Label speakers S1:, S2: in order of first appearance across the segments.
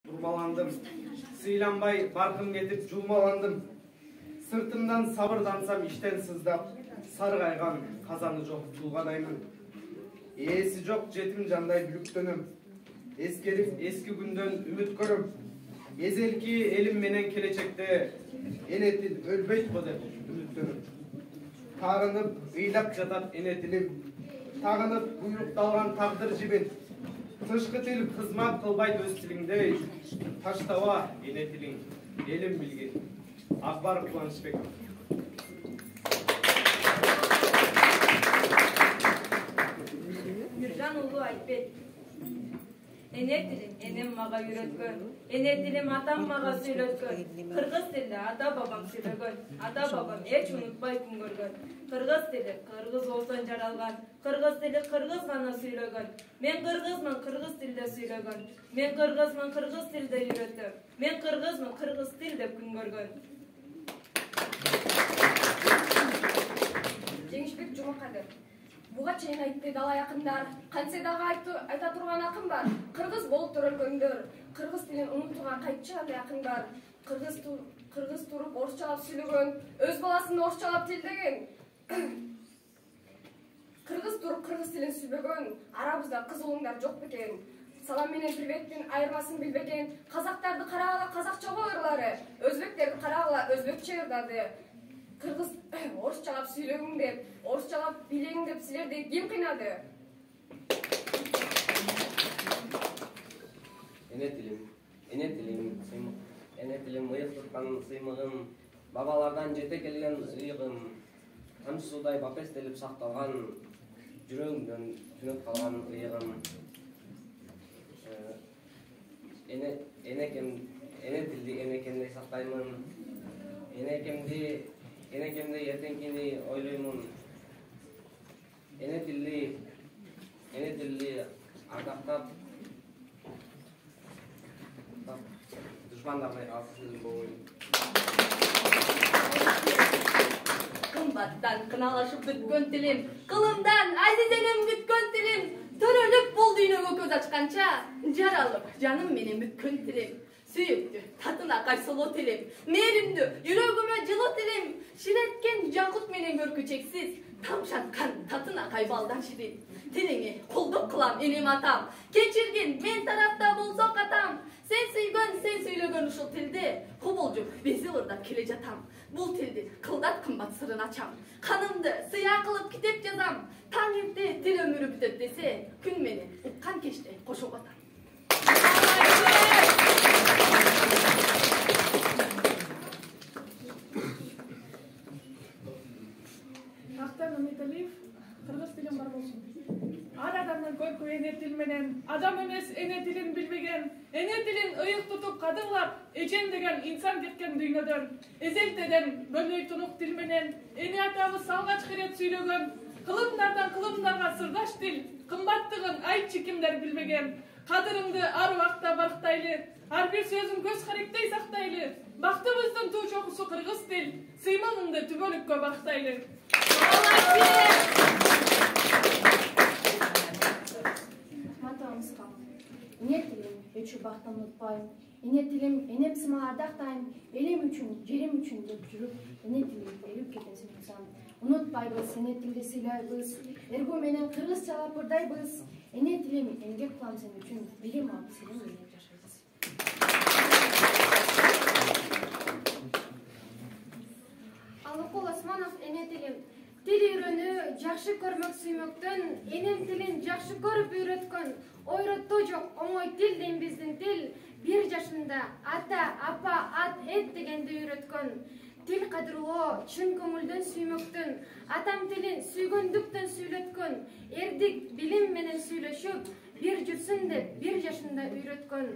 S1: Durmalandım, sıylanbay barkım getip julmalandım. Sırtımdan sabırdansam işten sızdap, sargaygan kazanı жоқ tulgadаймын. Ээси жоқ жетим жандай бүлүктөнөm. Ескерip eski günden ümit көрөm. Ezelki elim menen келечекте эне тил өлбөйт го деп үмүттөнөm. Тагынып ыйлап жатат эне тилим. Тагынып буйрукталган тагдыр жибин. Тышкы тил кызмат кылбайт өз тилиңде. Таштаба эне тилиң, элим билген. Акбаров Кубанычбеков.
S2: Нуржан уулу Айтбек. Эне тилим энем мага үйрөткөн, эне тилим атам мага сүйлөткөн. Кыргыз тилде ата бабам сүйлөгөн, ата бабам эч унутпай күн көргөн. Кыргыз тили кыргыз болсон жаралган, кыргыз тили кыргыз гана сүйлөгөн. Мен кыргызмын, кыргыз тилде сүйлөгөн. Мен кыргызмын, кыргыз тилде үйрөтөм. Мен кыргызмын, кыргыз тилде күн көргөн.
S3: Жеңишбек Жумакадыр. Буга чейин Айтбек ала якындар, кантсе дагы айта турган акын бар. Кыргыз болуп төрөлгөндөр, кыргыз тилин унутууга кайтчы кандай акын бар. Кыргыз туруп орусчалап сүйлөгөн, өз баласын орусчалап тилдеген. Кыргыз туруп кыргыз тилин сүйлөгөн, арабызда кыз улуңдар жок бекен. Салам менен приветтин айырмасын билбеген, казактарды карагыла казакча ырдады, өзбектерди карагыла өзбекче ырдады. Кыргыз орусчалап сүйлөгүң деп, орусчалап билең деп силерди ким кыйнады?
S4: Эне тилим ыйык туткан сыймыгым, бабалардан жете келген ыйыгым, тамчы суудай бапестелип сакталган, жүрөгүмдөн түнөп калган ыйыгым. Эне тилди энекемдей сактаймын, энекемди эртеңкини ойлоймун. Эне тилди ардактап душмандардай алсыз болбойм.
S2: Кымбаттан кыналашып бүткөн тилим, кылымдан азизенем күткөн тилим, төрөлүп бул дүйнөгө көз ачканча, жаралып жаным менен бүткөн тилим. Сүйүктү, татына кайсылуу тилим, мээримдүү, жүрөгүмө жылуу тилим, ширеткен жакут менен көркү чексиз, тамшаткан татына кайбалдан ширин. Тилиңи колдук кылам энем атам, кечиргин мен тарапта болсо катам. Сен сүйгөн, сен сүйлөгөн ушул тилди, кубулжуп бези ырдап келе жатам. Бул тилди кылдат кымбат сырын ачам, канымды сыя кылып китеп жазам. Таң эрте тил өмүрү бүтөт десе, күн менен уккан кечте кошуп атам.
S5: Актан Үмүталиев, кыргыз тилин бар болсун. Ар адамдын көркү эне тил менен, адам эмес эне тилин билбеген, эне тилин ыйык тутуп кадырлап, эжен деген инсан кеткен дүйнөдөн, эзелтеден бөлөй тунук тил менен, эне атабыз алгач кирет сүйлөгөн, кылымдардан кылымдарга сырдаш тил, кымбаттыгын айтчы кимдер билбеген. Кадырыңды ар убакта барктайлы, ар бир сөзүн көз каректей сактайлы. Бактыбыздын туу чокусу кыргыз тил, сыймагыңды түбөлүккө бактайлы.
S3: Матамызга. Эне тилим эч убакта унутпайм. Эне тилим энем сымаларды актайм. Элим үчүн, жерим үчүн деп жүрүп, эне тилим өлүп кетесин турсам. Унутпайбыз, эне тилди сыйлайбыз. Эргүү менен кыргызчалап ырдайбыз. Эне тилим эмгек кылам сен үчүн, билим алып сенин менен жашайбыз. Алыкул Осмонов эне тилим. Тил үйрөнүү, жакшы көрмөк сүймөктөн, энем тилин жакшы көрүп үйрөткөн. Ойротто жок, оңой тил дейм биздин тил. 1 жашында ата, апа, ат, эт дегенди үйрөткөн. Тил кадырлоо, чын көңүлдөн сүймөктөн, атам тилин сүйгөндүктөн сүйлөткөн. Эрдик билим менен сүйлөшүп, 1 жүрсүн деп 1 жашында үйрөткөн.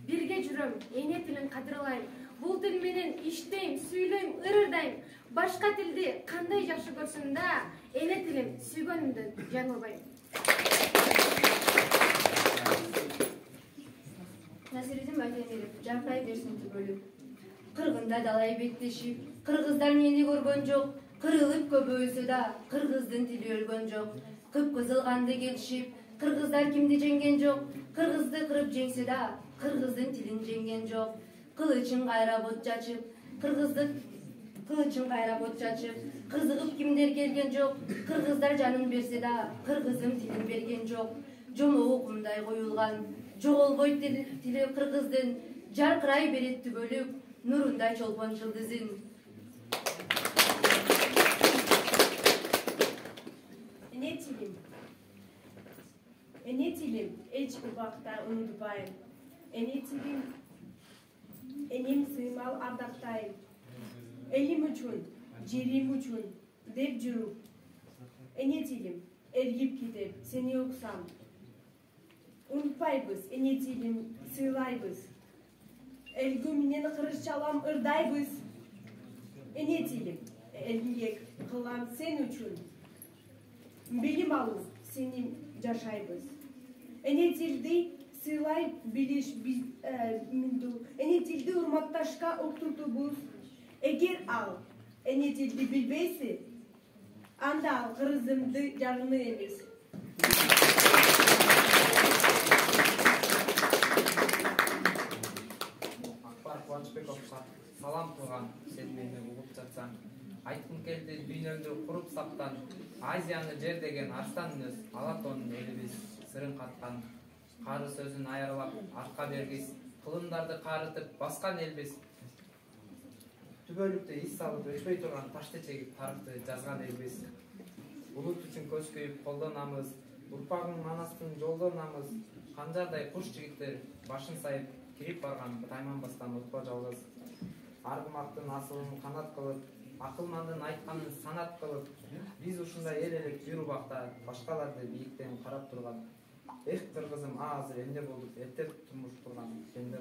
S3: Бирге жүрөм, эне тилин кадырлайм. Бул тил менен иштейм, сүйлөйм, ырдайм. Башка тилди кандай жакшы көрсөм да, эне тилим сүйгөнүмдөн жаңылбайм.
S6: Насиридин Байтемиров, жапырай берсин түбөлүп. Кыргында далай беттешип, кыргыздар мени көргөн жок. Кырылып көбөйсө да, кыргыздын тили өлгөн жок. Кып-кызыл канды келишип, кыргыздар кимди жеңген жок. Кыргызды кырып жеңсе да, кыргыздын тилин жеңген жок. Кылычын кайрап от чачып, кызыгып кимдер келген жок. Кыргыздар жанын берсе да, кыргыздын тилин берген жок. Жомогу кумдай коюлган, жоголбойт тили кыргыздын, жаркырай берет түбөлүк, нурундай чолпон жылдызын.
S7: Эне тилим, эч убакта унутпайм. Эне тилим, энем сыймал ардактайм. Элим үчүн, жерим үчүн деп жүрүп. Эне тилим, эргип кетип, сени уксам. Унутпайбыз, эне тилим, сыйлайбыз. Элгү менен кырыш чалам, ырдайбыз. Эне тилим, эмгек кылам сен үчүн. Билим алуу, сени жашайбыз. Эне тилди сыйлай билиш эне тилди урматташка уктуртубуз. Эгер ал эне тилди билбейси, анда ал кыргызымды жарыны эмес.
S8: Акбар Кубанычбековго салам кылган, сен мени угуп жатсаң. Айткым келди дүйнөдү куруп саптан, Азияны жер деген арстан үнөс, Алатонун элибиз сырын каткан. Кары сөзүн айырлап, арка бергиз, кылымдарды карытып баскан элбиз. Түбөлүктө ис салып өчпөй турган ташты чегип тарыхты жазган элбиз. Улут үчүн көз көйүп колдонамыз, урпагың манастын жолдонамыз. Канжардай куш жигиттер башын сайып кирип барган тайманбастан утпа жалгыз. Аргымактын асылын канат кылып, акылмандын айтканын санат кылып, биз ушундай эл элек бир убакта башкаларды бийиктен карап турган. Эх, кыргызым, азыр эмне болуп, эртеп турмуш курган, сендер